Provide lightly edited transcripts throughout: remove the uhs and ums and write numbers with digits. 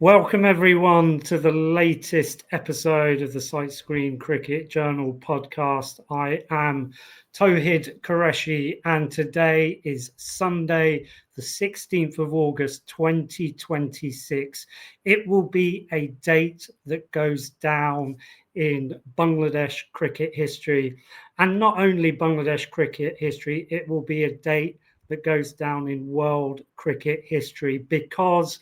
Welcome everyone to the latest episode of the Sight Screen Cricket Journal podcast. I am Tawhid Qureshi and today is Sunday, the 16th of August 2026. It will be a date that goes down in Bangladesh cricket history, and not only Bangladesh cricket history, it will be a date that goes down in world cricket history because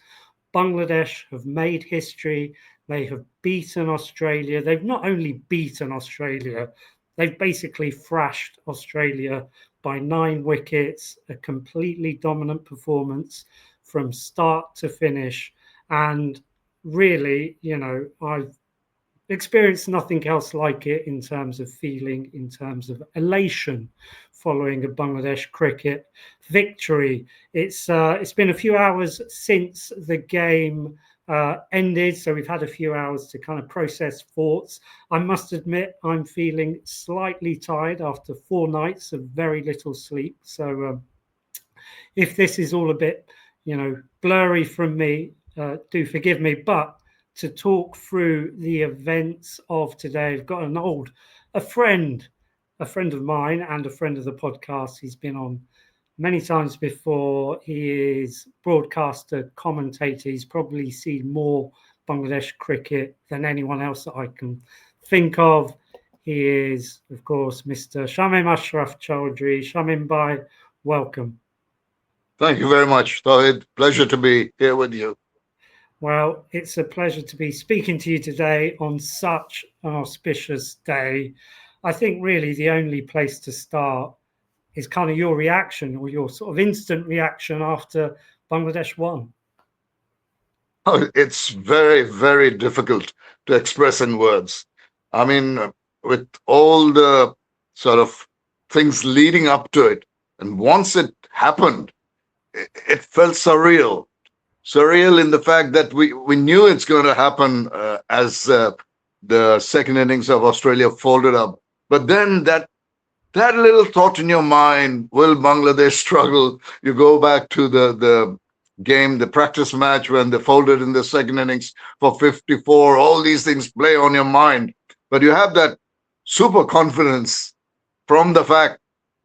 Bangladesh have made history. They have beaten Australia. They've not only beaten Australia, they've basically thrashed Australia by 9 wickets, a completely dominant performance from start to finish. And really, I've experienced nothing else like it in terms of feeling, in terms of elation following a Bangladesh cricket victory. It's been a few hours since the game ended, so we've had a few hours to kind of process thoughts. I must admit I'm feeling slightly tired after 4 nights of very little sleep. So if this is all a bit, blurry from me, do forgive me. But to talk through the events of today, I've got a friend of mine and a friend of the podcast. He's been on many times before. He is broadcaster, commentator. He's probably seen more Bangladesh cricket than anyone else that I can think of. He is, of course, Mr. Shamim Chowdhury. Shamim Bhai, welcome. Thank you very much, Tawhid. Pleasure to be here with you. Well, it's a pleasure to be speaking to you today on such an auspicious day. I think really the only place to start is kind of your reaction or your sort of instant reaction after Bangladesh won. Oh, it's very, very difficult to express in words. I mean, with all the sort of things leading up to it, and once it happened, it felt surreal. Surreal in the fact that we knew it's going to happen as the second innings of Australia folded up. But then that little thought in your mind, will Bangladesh struggle? You go back to the game, the practice match when they folded in the second innings for 54. All these things play on your mind. But you have that super confidence from the fact,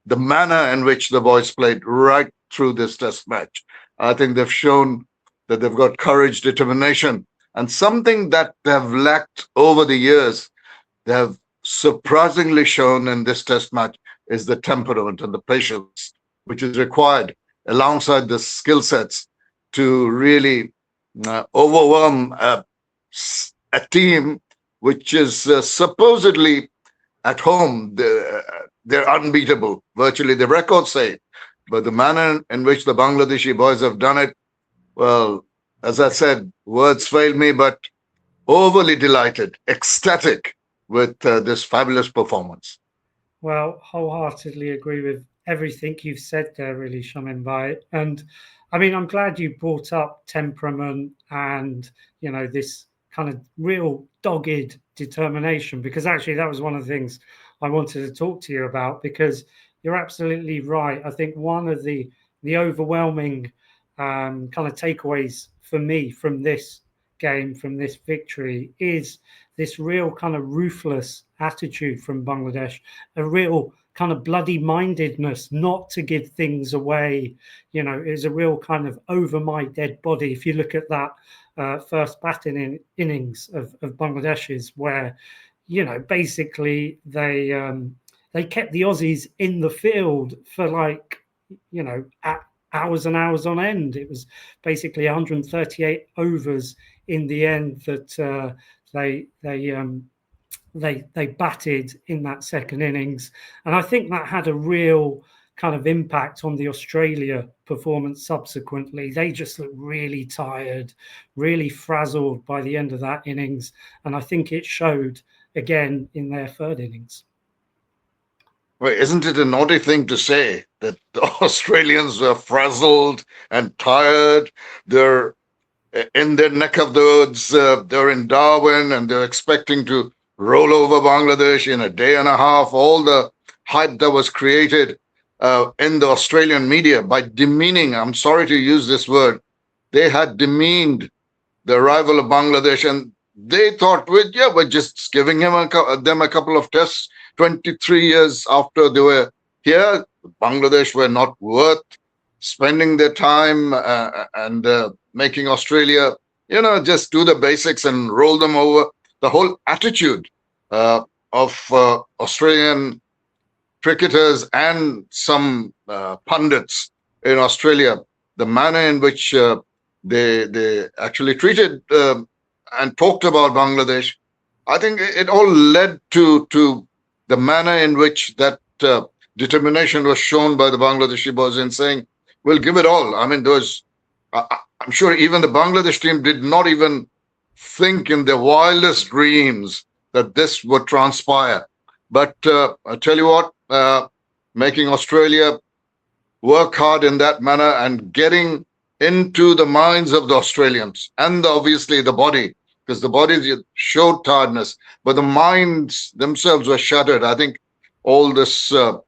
the manner in which the boys played right through this test match. I think they've shown that they've got courage, determination, and something that they have lacked over the years, they have surprisingly shown in this test match is the temperament and the patience, which is required alongside the skill sets to really overwhelm a team which is supposedly at home. They're unbeatable, virtually. The records say, but the manner in which the Bangladeshi boys have done it, well, as I said, words fail me, but overly delighted, ecstatic with this fabulous performance. Well, wholeheartedly agree with everything you've said there, really, Shamim Bhai. And I mean, I'm glad you brought up temperament and, this kind of real dogged determination, because actually that was one of the things I wanted to talk to you about, because you're absolutely right. I think one of the overwhelming kind of takeaways for me from this game, from this victory, is this real kind of ruthless attitude from Bangladesh, a real kind of bloody mindedness not to give things away. Is a real kind of over my dead body. If you look at that first batting innings of Bangladesh's, where basically they kept the Aussies in the field for hours and hours on end. It was basically 138 overs in the end that they batted in that second innings, and I think that had a real kind of impact on the Australia performance subsequently. They just looked really tired, really frazzled by the end of that innings, and I think it showed again in their third innings. Well, isn't it a naughty thing to say that the Australians were frazzled and tired? They're in their neck of the woods. They're in Darwin, and they're expecting to roll over Bangladesh in a day and a half. All the hype that was created in the Australian media by demeaning, I'm sorry to use this word, they had demeaned the arrival of Bangladesh, and they thought, we're just giving them a couple of tests. 23 years after they were here, Bangladesh were not worth spending their time and making Australia, just do the basics and roll them over. The whole attitude of Australian cricketers and some pundits in Australia, the manner in which they actually treated and talked about Bangladesh, I think it all led to the manner in which that determination was shown by the Bangladeshi boys in saying, we'll give it all. I mean, I'm sure even the Bangladesh team did not even think in their wildest dreams that this would transpire. But I tell you what, making Australia work hard in that manner and getting into the minds of the Australians and obviously the body, because the body showed tiredness, but the minds themselves were shattered. I think all this, the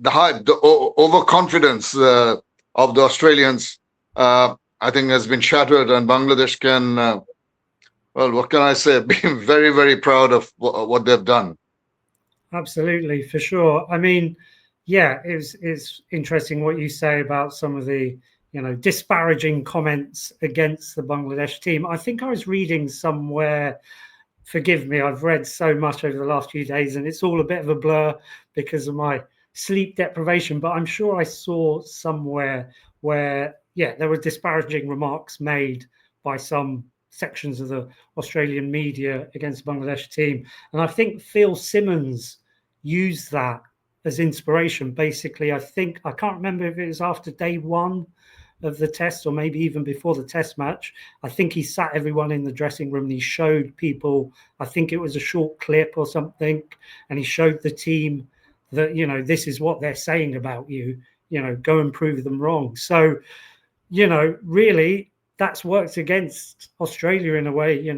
hype, the overconfidence of the Australians, I think has been shattered, and Bangladesh can, well, what can I say, be very, very proud of what they've done. Absolutely, for sure. I mean, yeah, it's interesting what you say about some of the, disparaging comments against the Bangladesh team. I think I was reading somewhere, forgive me, I've read so much over the last few days and it's all a bit of a blur because of my sleep deprivation, but I'm sure I saw somewhere where, there were disparaging remarks made by some sections of the Australian media against the Bangladesh team. And I think Phil Simmons used that as inspiration. Basically, I can't remember if it was after day one of the test or maybe even before the test match. I think he sat everyone in the dressing room and he showed people, I think it was a short clip or something, and he showed the team that, this is what they're saying about you, go and prove them wrong. So, really that's worked against Australia in a way,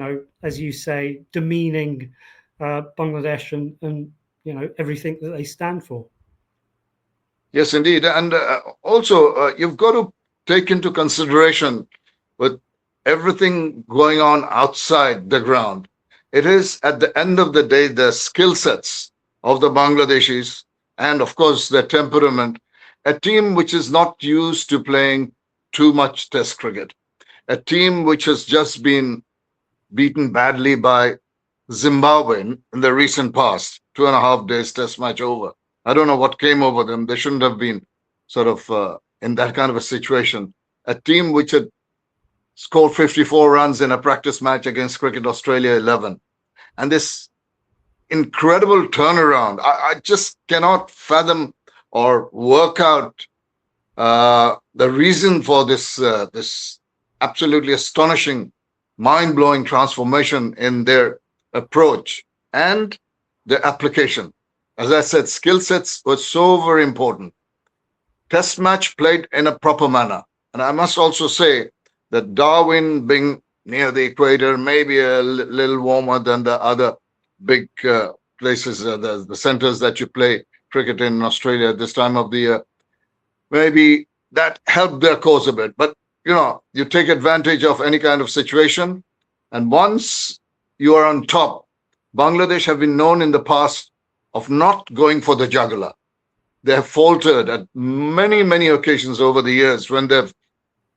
as you say, demeaning Bangladesh and everything that they stand for. Yes, indeed. And also, you've got to take into consideration with everything going on outside the ground. It is at the end of the day, the skill sets of the Bangladeshis and of course their temperament, a team which is not used to playing too much test cricket, a team which has just been beaten badly by Zimbabwe in the recent past, 2.5 days test match over. I don't know what came over them. They shouldn't have been sort of in that kind of a situation. A team which had scored 54 runs in a practice match against Cricket Australia 11. And this incredible turnaround, I just cannot fathom or work out the reason for this this absolutely astonishing, mind-blowing transformation in their approach and their application. As I said, skill sets were so very important. Test match played in a proper manner. And I must also say that Darwin, being near the equator, maybe a little warmer than the other big places, the centers that you play cricket in Australia at this time of the year, maybe that helped their cause a bit. But, you take advantage of any kind of situation. And once you are on top, Bangladesh have been known in the past of not going for the jugular. They have faltered at many, many occasions over the years when they've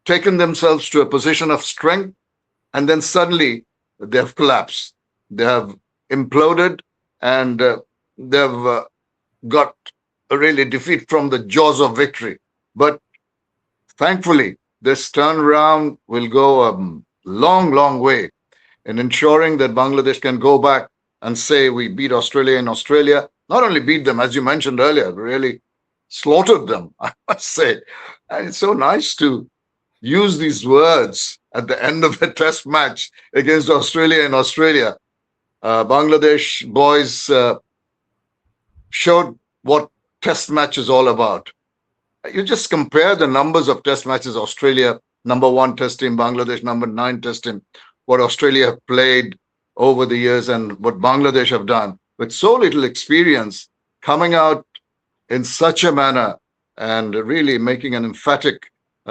taken themselves to a position of strength and then suddenly they have collapsed. They have imploded and they've got a really defeat from the jaws of victory. But thankfully, this turnaround will go a long, long way in ensuring that Bangladesh can go back and say we beat Australia in Australia. Not only beat them, as you mentioned earlier, really slaughtered them, I must say. And it's so nice to use these words at the end of a test match against Australia in Australia. Bangladesh boys showed what test match is all about. You just compare the numbers of test matches, Australia, number 1 test team, Bangladesh, number 9 test team, what Australia have played over the years and what Bangladesh have done with so little experience, coming out in such a manner and really making an emphatic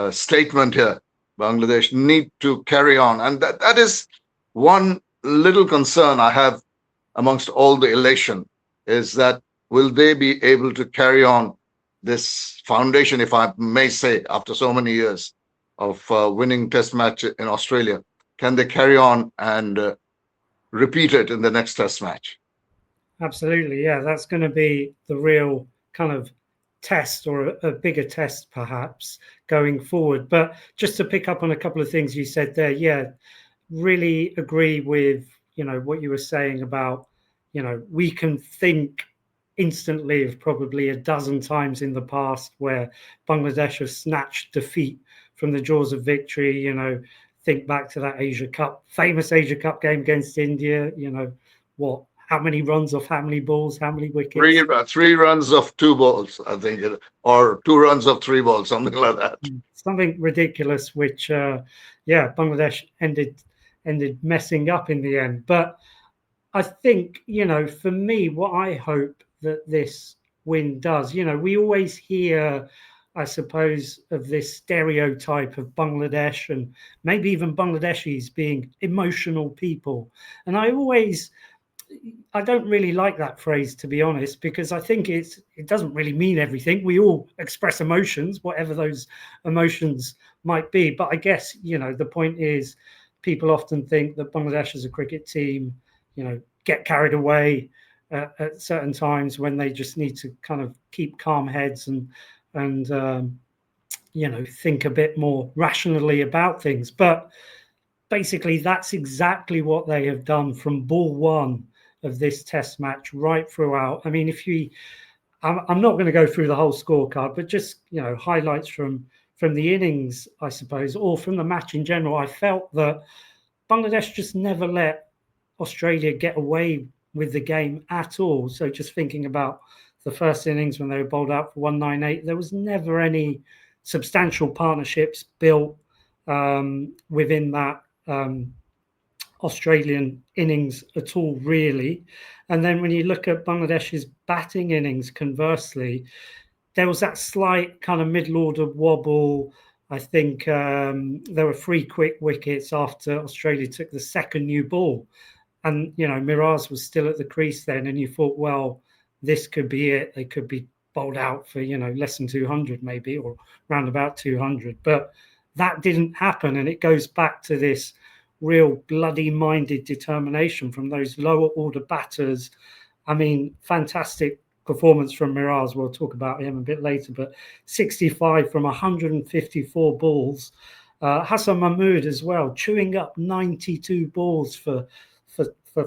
statement here. Bangladesh need to carry on. And that is one little concern I have amongst all the elation, is that will they be able to carry on this foundation, if I may say, after so many years of winning test match in Australia? Can they carry on and repeat it in the next test match? Absolutely, yeah. That's going to be the real kind of test, or a bigger test perhaps going forward. But just to pick up on a couple of things you said there, yeah, really agree with what you were saying about we can think instantly of probably a dozen times in the past where Bangladesh have snatched defeat from the jaws of victory. Think back to that famous Asia Cup game against India. How many runs off how many balls, how many wickets? Three runs of two balls, I think, or 2 runs of 3 balls, something like that. Something ridiculous, which Bangladesh ended messing up in the end. But I think, for me, what I hope that this win does, we always hear, I suppose, of this stereotype of Bangladesh and maybe even Bangladeshis being emotional people. And I don't really like that phrase, to be honest, because I think it doesn't really mean everything. We all express emotions, whatever those emotions might be. But I guess, the point is people often think that Bangladesh as a cricket team, get carried away at certain times when they just need to kind of keep calm heads and think a bit more rationally about things. But basically, that's exactly what they have done from ball one of this test match right throughout. I mean, I'm not going to go through the whole scorecard, but just highlights from the innings, I suppose, or from the match in general. I felt that Bangladesh just never let Australia get away with the game at all. So just thinking about the first innings when they were bowled out for 198, there was never any substantial partnerships built within that Australian innings at all, really. And then when you look at Bangladesh's batting innings, conversely, there was that slight kind of middle order wobble. I think there were 3 quick wickets after Australia took the second new ball. And, Miraz was still at the crease then. And you thought, well, this could be it. They could be bowled out for, less than 200 maybe, or round about 200. But that didn't happen. And it goes back to this real bloody-minded determination from those lower order batters. I mean, fantastic performance from Miraz. We'll talk about him a bit later, but 65 from 154 balls. Hassan Mahmood as well, chewing up 92 balls for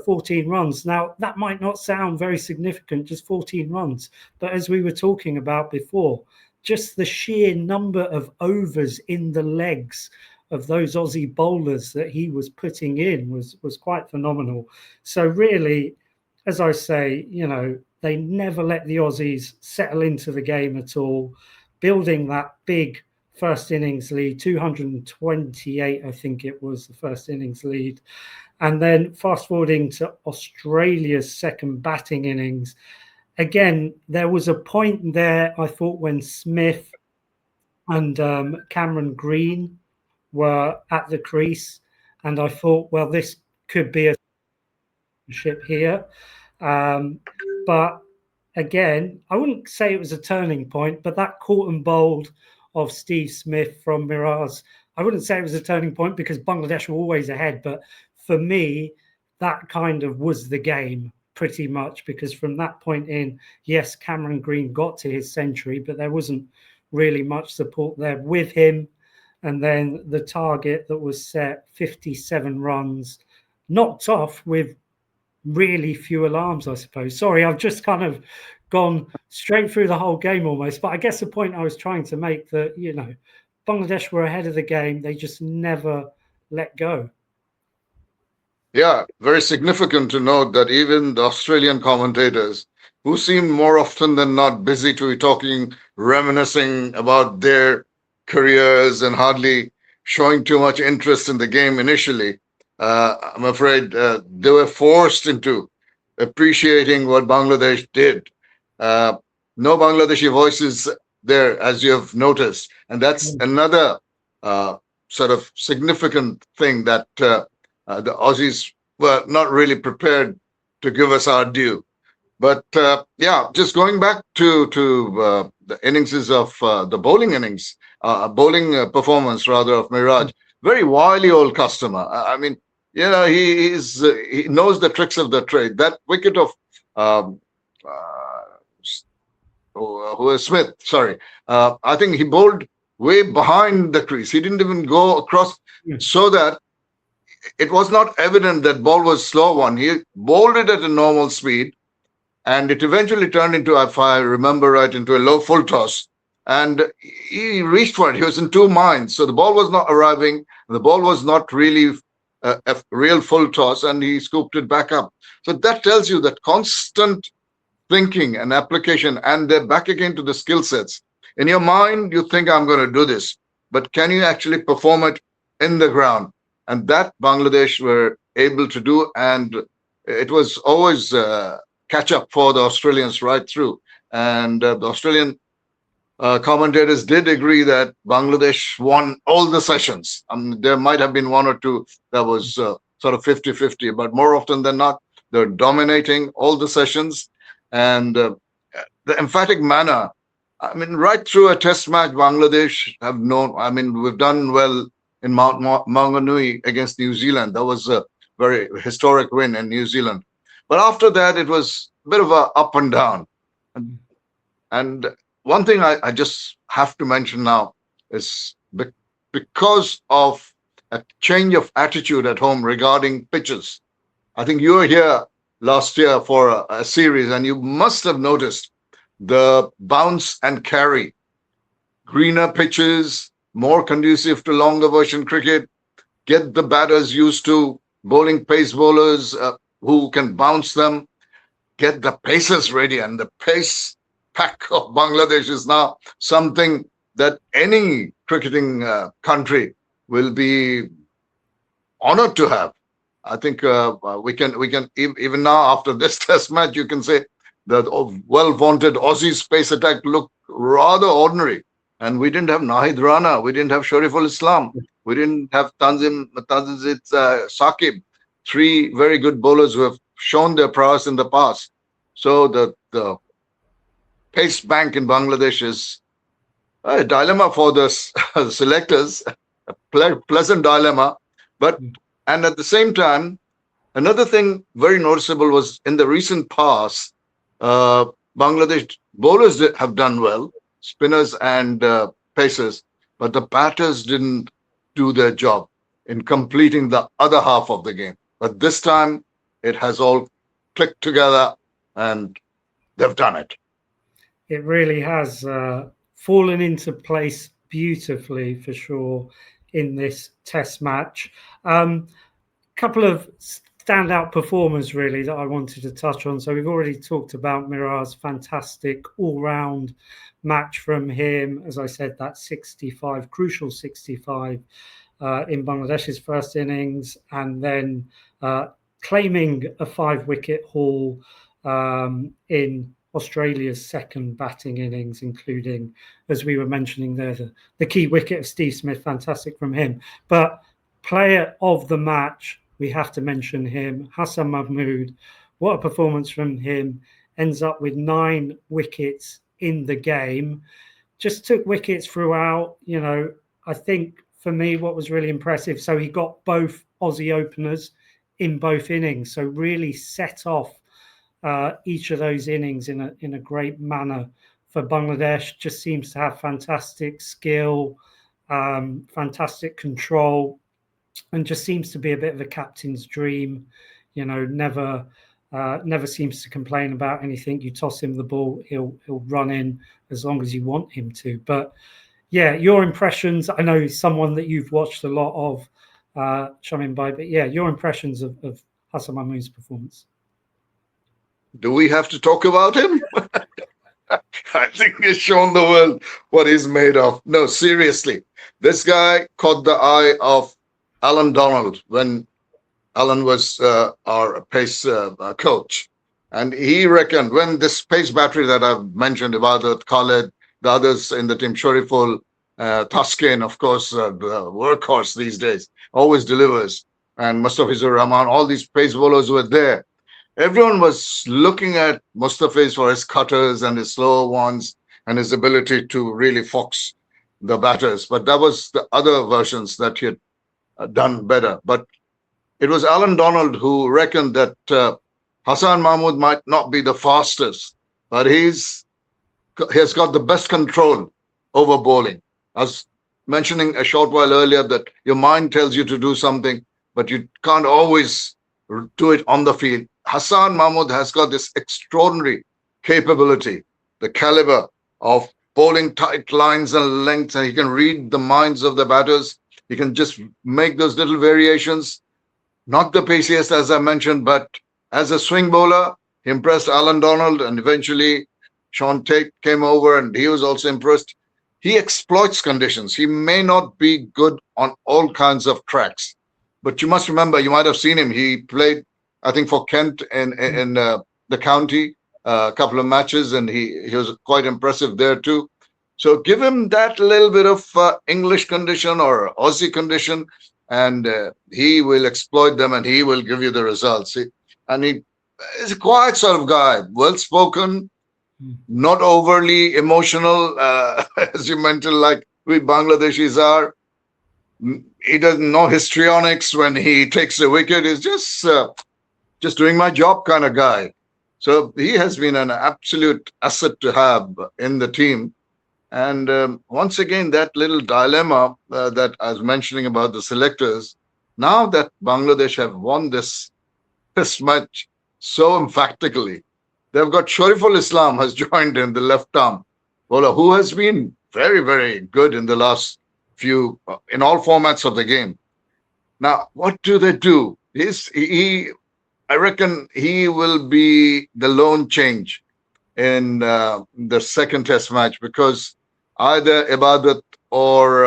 14 runs. Now, that might not sound very significant, just 14 runs. But as we were talking about before, just the sheer number of overs in the legs of those Aussie bowlers that he was putting in was quite phenomenal. So really, as I say, they never let the Aussies settle into the game at all, building that big first innings lead, 228, I think it was the first innings lead. And then fast forwarding to Australia's second batting innings, again, there was a point there, I thought, when Smith and Cameron Green were at the crease, and I thought, well, this could be a ship here. But again, I wouldn't say it was a turning point, but that caught and bowled of Steve Smith from Miraz, I wouldn't say it was a turning point because Bangladesh were always ahead, but for me, that kind of was the game pretty much, because from that point in, yes, Cameron Green got to his century, but there wasn't really much support there with him. And then the target that was set, 57 runs, knocked off with really few alarms, I suppose. Sorry, I've just kind of gone straight through the whole game almost. But I guess the point I was trying to make that, Bangladesh were ahead of the game. They just never let go. Yeah, very significant to note that even the Australian commentators, who seemed more often than not busy to be talking, reminiscing about their careers and hardly showing too much interest in the game initially, I'm afraid they were forced into appreciating what Bangladesh did. No Bangladeshi voices there, as you have noticed. And that's another sort of significant thing that the Aussies were not really prepared to give us our due. But yeah, just going back to the innings of the bowling innings, bowling performance rather of Miraj, very wily old customer. I mean, he knows the tricks of the trade. That wicket of um, who is Smith? Sorry, I think he bowled way behind the crease. He didn't even go across, so that it was not evident that ball was slow one. He bowled it at a normal speed, and it eventually turned into, if I remember right, into a low full toss. And he reached for it. He was in two minds. So the ball was not arriving. The ball was not really a real full toss, and he scooped it back up. So that tells you that constant thinking and application, and they're back again to the skill sets. In your mind, you think, I'm going to do this, but can you actually perform it in the ground? And that Bangladesh were able to do, and it was always catch up for the Australians right through. And the Australian commentators did agree that Bangladesh won all the sessions. There might have been one or two that was sort of 50-50, but more often than not, they're dominating all the sessions. And the emphatic manner, I mean, right through a test match, Bangladesh have known, I mean, we've done well in Mount Maunganui against New Zealand. That was a very historic win in New Zealand. But after that, it was a bit of a up and down. And one thing I just have to mention now is because of a change of attitude at home regarding pitches. I think you were here last year for a series, and you must have noticed the bounce and carry. Greener pitches, more conducive to longer version cricket, get the batters used to bowling pace bowlers who can bounce them, get the pacers ready. And the pace pack of Bangladesh is now something that any cricketing country will be honored to have. I think we can even now, after this test match, you can say that well-vaunted Aussies pace attack looked rather ordinary. And we didn't have Nahid Rana, we didn't have Shariful Islam, we didn't have Tanzim Saqib, three very good bowlers who have shown their prowess in the past. So the pace bank in Bangladesh is a dilemma for the selectors, a pleasant dilemma. And at the same time, another thing very noticeable was in the recent past, Bangladesh bowlers have done well, spinners and pacers, but the batters didn't do their job in completing the other half of the game. But this time, it has all clicked together, and they've done it. It really has fallen into place beautifully, for sure, in this test match. Couple of standout performers, really, that I wanted to touch on. So we've already talked about Miraj's fantastic all-round match from him. As I said, that 65, crucial 65 in Bangladesh's first innings, and then claiming a 5-wicket haul in Australia's second batting innings, including, as we were mentioning there, the key wicket of Steve Smith, fantastic from him. But player of the match, we have to mention him, Hassan Mahmood. What a performance from him. Ends up with 9 wickets in the game. Just took wickets throughout. You know, I think for me, what was really impressive, so he got both Aussie openers in both innings. So really set off each of those innings in a great manner for Bangladesh. Just seems to have fantastic skill, fantastic control, and just seems to be a bit of a captain's dream. You know, never seems to complain about anything. You toss him the ball, he'll run in as long as you want him to. But yeah, your impressions. I know he's someone that you've watched a lot of, Shamim Bhai, but yeah, your impressions of Hassan Mahmood's performance. Do we have to talk about him? I think he's shown the world what he's made of. No, seriously. This guy caught the eye of Alan Donald when Alan was our pace coach. And he reckoned when this pace battery that I've mentioned, Ibadat, Khaled, the others in the team, Shariful, Thaskin, of course, the workhorse these days, always delivers. And Mustafizur Rahman, all these pace bowlers were there. Everyone was looking at Mustafiz for his cutters and his slower ones and his ability to really fox the batters. But that was the other versions that he had done better. But it was Alan Donald who reckoned that Hassan Mahmood might not be the fastest, but he has got the best control over bowling. I was mentioning a short while earlier that your mind tells you to do something, but you can't always do it on the field. Hassan Mahmood has got this extraordinary capability, the caliber of bowling tight lines and lengths, and he can read the minds of the batters. He can just make those little variations. Not the paciest, as I mentioned, but as a swing bowler, he impressed Alan Donald, and eventually Sean Tate came over and he was also impressed. He exploits conditions. He may not be good on all kinds of tracks, but you must remember, you might have seen him. He played, I think, for Kent in the county, a couple of matches, and he was quite impressive there too. So give him that little bit of English condition or Aussie condition, and he will exploit them and he will give you the results. And he is a quiet sort of guy, well-spoken, not overly emotional, as you mentioned, like we Bangladeshis are. He doesn't know histrionics when he takes the wicket. He's just doing my job kind of guy. So he has been an absolute asset to have in the team. And once again, that little dilemma that I was mentioning about the selectors, now that Bangladesh have won this test match so emphatically, they've got Shariful Islam has joined in, the left arm bowler, who has been very, very good in the last few, in all formats of the game. Now, what do they do? I reckon he will be the lone change in the second test match, because either Ibadat or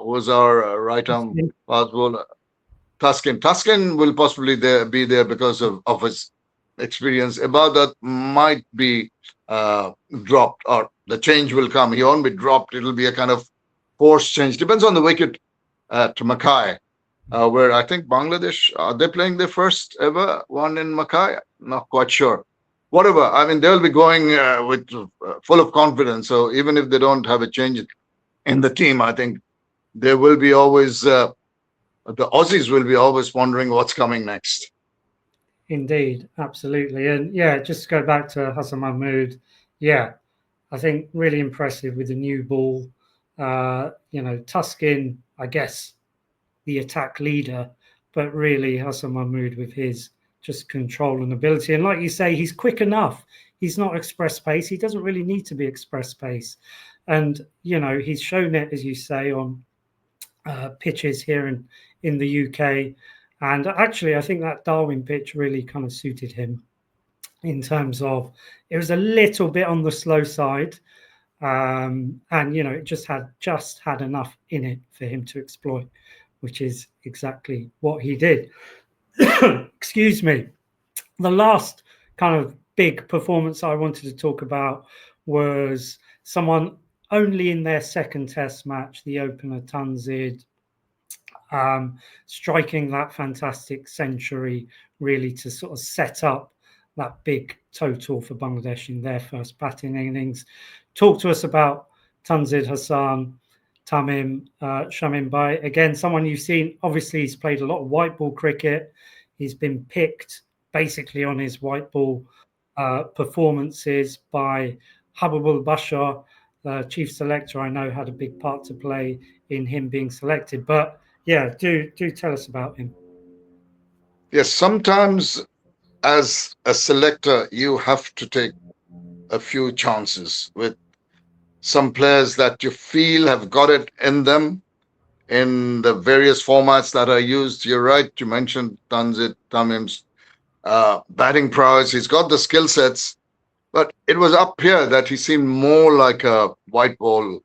was our right arm fast bowler, Thaskin. Thaskin will possibly be there because of his experience. Ibadat might be dropped, or the change will come. He won't be dropped. It'll be a kind of forced change. Depends on the wicket to Mackay, where I think Bangladesh, are they playing their first ever one in Mackay? Not quite sure. Whatever. I mean, they'll be going with full of confidence. So even if they don't have a change in the team, I think there will be always, the Aussies will be always wondering what's coming next. Indeed, absolutely. And yeah, just to go back to Hassan Mahmood, yeah, I think really impressive with the new ball. Tuskin, I guess, the attack leader, but really Hassan Mahmood with his just control and ability. And like you say, he's quick enough. He's not express pace. He doesn't really need to be express pace. And, he's shown it, as you say, on pitches here in the UK. And actually, I think that Darwin pitch really kind of suited him in terms of it was a little bit on the slow side. And, it just had enough in it for him to exploit, which is exactly what he did. Excuse me. The last kind of big performance I wanted to talk about was someone only in their second test match, the opener Tanzid, striking that fantastic century, really to sort of set up that big total for Bangladesh in their first batting innings. Talk to us about Tanzid Hassan, Shamim Bhai. Again, someone you've seen, obviously he's played a lot of white ball cricket. He's been picked basically on his white ball performances by Habibul Bashar, chief selector. I know had a big part to play in him being selected. But yeah, do tell us about him. Yes, sometimes as a selector, you have to take a few chances with some players that you feel have got it in them in the various formats that are used. You're right, you mentioned Tanzid Tamim's batting prowess. He's got the skill sets, but it was up here that he seemed more like a white ball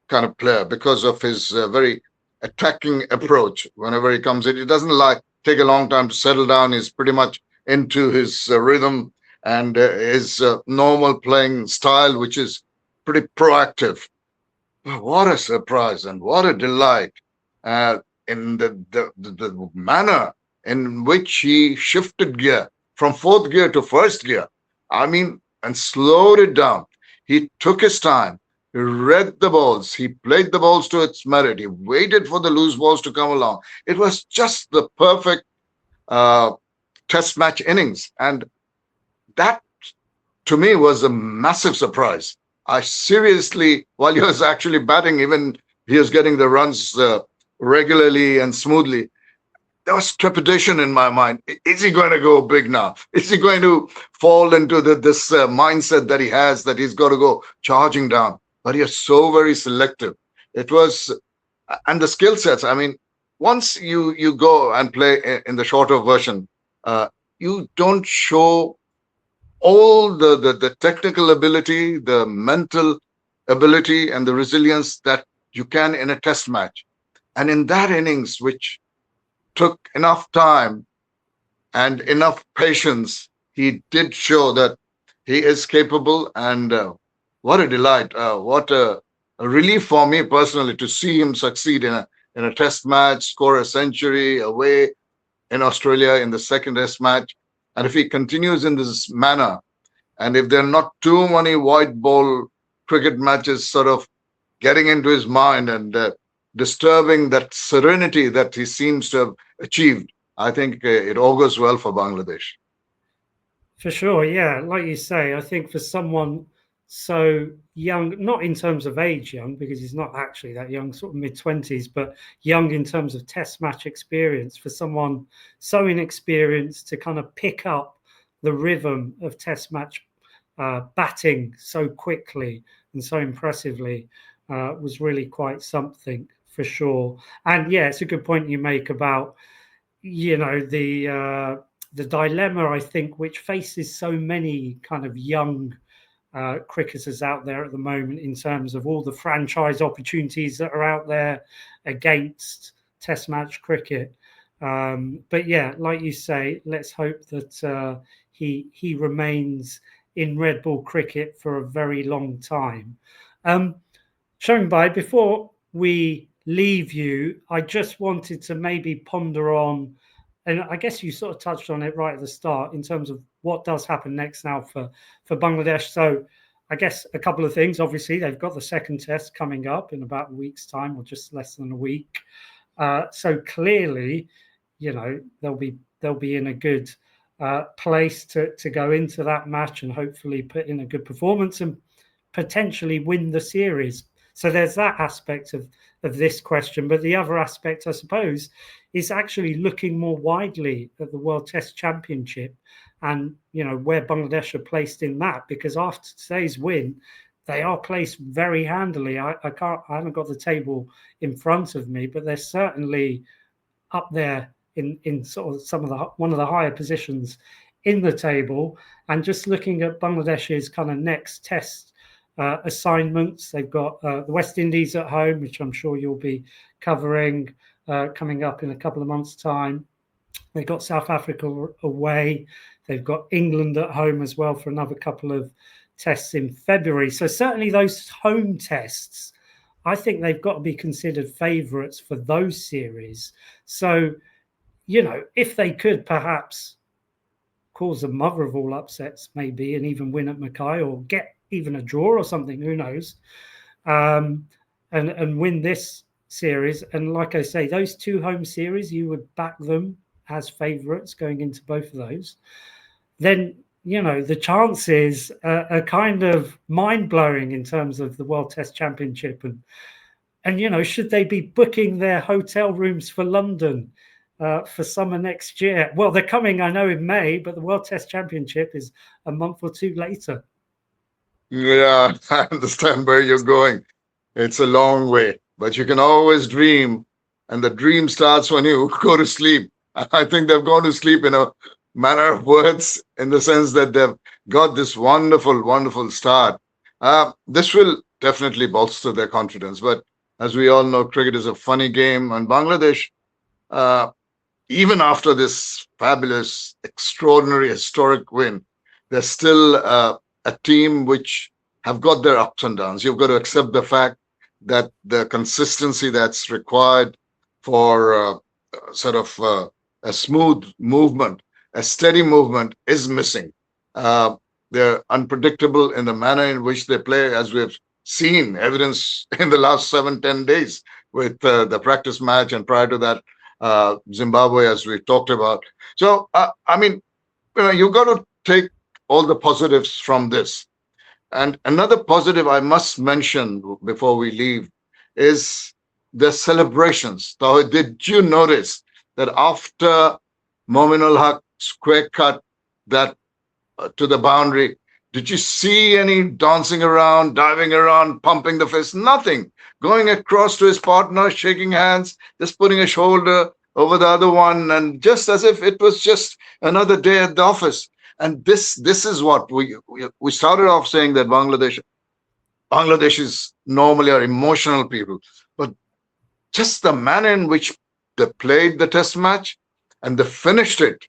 kind of player because of his very attacking approach. Whenever he comes in, he doesn't take a long time to settle down. He's pretty much into his rhythm and his normal playing style, which is pretty proactive. What a surprise and what a delight in the manner in which he shifted gear from fourth gear to first gear. I mean, and slowed it down. He took his time, he read the balls, he played the balls to its merit, he waited for the loose balls to come along. It was just the perfect uh, test match innings. And that to me was a massive surprise. I seriously, while he was actually batting, even he was getting the runs regularly and smoothly, there was trepidation in my mind. Is he going to go big now? Is he going to fall into this mindset that he has that he's got to go charging down? But he is so very selective. It was, and the skill sets. I mean, once you go and play in the shorter version, you don't show all the technical ability, the mental ability, and the resilience that you can in a test match. And in that innings, which took enough time and enough patience, he did show that he is capable. And what a delight! What a relief for me personally to see him succeed in a test match, score a century away in Australia in the second test match. And if he continues in this manner, and if there are not too many white ball cricket matches sort of getting into his mind and disturbing that serenity that he seems to have achieved, I think it augurs well for Bangladesh. For sure, yeah. Like you say, I think for someone so young, not in terms of age young, because he's not actually that young, sort of mid-20s, but young in terms of test match experience, for someone so inexperienced to kind of pick up the rhythm of test match batting so quickly and so impressively was really quite something for sure. And yeah, it's a good point you make about, the dilemma, I think, which faces so many kind of young cricketers out there at the moment in terms of all the franchise opportunities that are out there against test match cricket. But yeah, like you say, let's hope that he remains in red ball cricket for a very long time. Shombai, before we leave you, I just wanted to maybe ponder on, and I guess you sort of touched on it right at the start in terms of what does happen next now for Bangladesh. So I guess a couple of things. Obviously, they've got the second test coming up in about a week's time, or just less than a week. So clearly, they'll be in a good place to go into that match and hopefully put in a good performance and potentially win the series. So there's that aspect of this question. But the other aspect, I suppose, is actually looking more widely at the World Test Championship and, where Bangladesh are placed in that, because after today's win, they are placed very handily. I haven't got the table in front of me, but they're certainly up there in sort of one of the higher positions in the table. And just looking at Bangladesh's kind of next test assignments, they've got the West Indies at home, which I'm sure you'll be covering coming up in a couple of months' time. They've got South Africa away. They've got England at home as well for another couple of tests in February. So certainly those home tests, I think they've got to be considered favourites for those series. So, if they could perhaps cause the mother of all upsets, maybe, and even win at Mackay or get even a draw or something, who knows, and win this series. And like I say, those two home series, you would back them as favourites going into both of those. Then, the chances are kind of mind-blowing in terms of the World Test Championship. And should they be booking their hotel rooms for London for summer next year? Well, they're coming, I know, in May, but the World Test Championship is a month or two later. Yeah, I understand where you're going. It's a long way, but you can always dream, and the dream starts when you go to sleep. I think they've gone to sleep in a manner of words, in the sense that they've got this wonderful, wonderful start. This will definitely bolster their confidence. But as we all know, cricket is a funny game, and Bangladesh, even after this fabulous, extraordinary, historic win, they're still a team which have got their ups and downs. You've got to accept the fact that the consistency that's required for a smooth movement, a steady movement is missing. Uh, they're unpredictable in the manner in which they play, as we've seen evidence in the last 7-10 days with the practice match, and prior to that, Zimbabwe, as we talked about. So, I mean, you've got to take all the positives from this. And another positive I must mention before we leave is the celebrations. So did you notice that after Mominul Haq square cut that to the boundary, did you see any dancing around, diving around, pumping the fist? Nothing. Going across to his partner, shaking hands, just putting a shoulder over the other one, and just as if it was just another day at the office. And this is what we started off saying, that Bangladeshis normally are emotional people, but just the manner in which they played the test match and they finished it,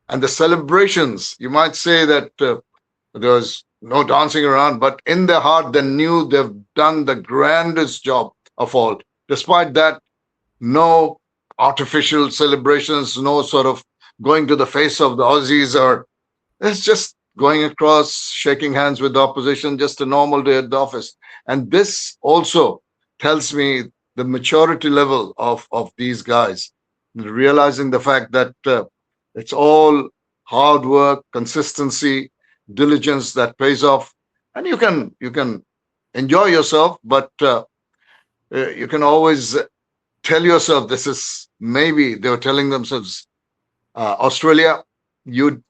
and the celebrations, you might say that there was no dancing around, but in their heart they knew they've done the grandest job of all. Despite that, no artificial celebrations, no sort of going to the face of the Aussies, or it's just going across, shaking hands with the opposition, just a normal day at the office. And this also tells me the maturity level of these guys, realizing the fact that it's all hard work, consistency, diligence that pays off. And you can enjoy yourself, but you can always tell yourself, this is, maybe they were telling themselves, Australia, you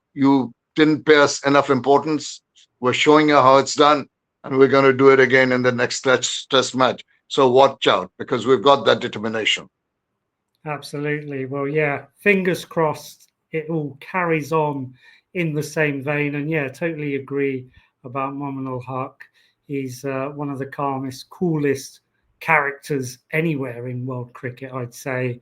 didn't pay us enough importance. We're showing you how it's done, and we're going to do it again in the next test match. So watch out, because we've got that determination. Absolutely. Well, yeah, fingers crossed it all carries on in the same vein. And yeah, totally agree about Mominul Haq. He's one of the calmest, coolest characters anywhere in world cricket, I'd say.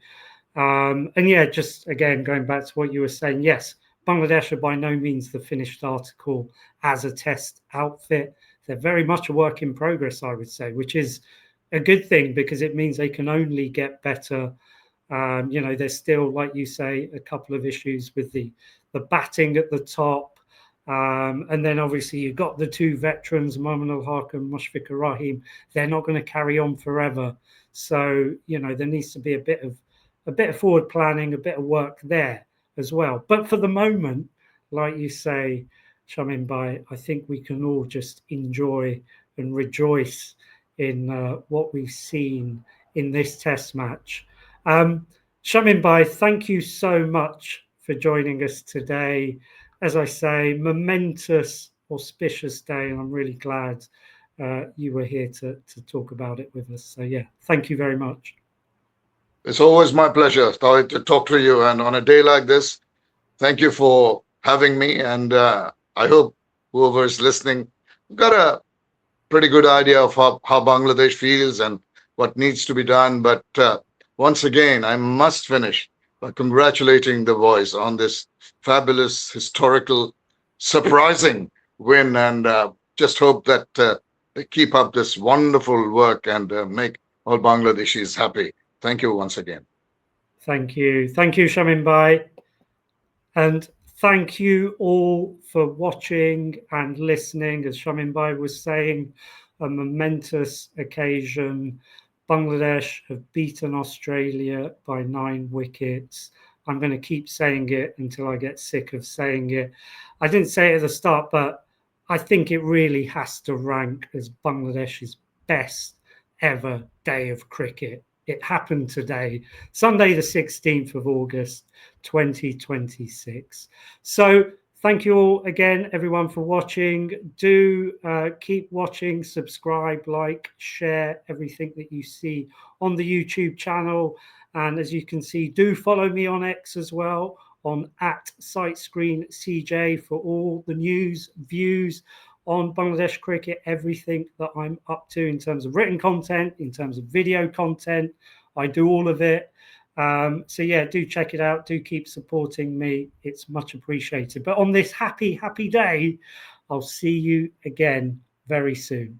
And yeah, just again, going back to what you were saying, yes, Bangladesh are by no means the finished article as a test outfit. They're very much a work in progress, I would say, which is a good thing, because it means they can only get better. There's still, like you say, a couple of issues with the batting at the top. And then obviously you've got the two veterans, Mominul Haq and Mushfiqur Rahim. They're not going to carry on forever. So, there needs to be a bit of forward planning, a bit of work there as well. But for the moment, like you say, Shamim Bhai, I think we can all just enjoy and rejoice in what we've seen in this test match. Shamim Bhai, thank you so much for joining us today. As I say, momentous, auspicious day, and I'm really glad you were here to talk about it with us. So yeah, thank you very much. It's always my pleasure to talk to you. And on a day like this, thank you for having me. And I hope whoever is listening got a pretty good idea of how Bangladesh feels and what needs to be done. But once again, I must finish by congratulating the boys on this fabulous, historical, surprising win. And just hope that they keep up this wonderful work and make all Bangladeshis happy. Thank you once again. Thank you. Thank you, Shamim Bhai. And thank you all for watching and listening. As Shamim Bhai was saying, a momentous occasion. Bangladesh have beaten Australia by 9 wickets. I'm going to keep saying it until I get sick of saying it. I didn't say it at the start, but I think it really has to rank as Bangladesh's best ever day of cricket. It happened today, Sunday, the 16th of August, 2026. So thank you all again, everyone, for watching. Do keep watching, subscribe, like, share everything that you see on the YouTube channel. And as you can see, do follow me on X as well, on @SightScreenCJ for all the news, views on Bangladesh cricket, everything that I'm up to in terms of written content, in terms of video content. I do all of it. So yeah, do check it out. Do keep supporting me. It's much appreciated. But on this happy, happy day, I'll see you again very soon.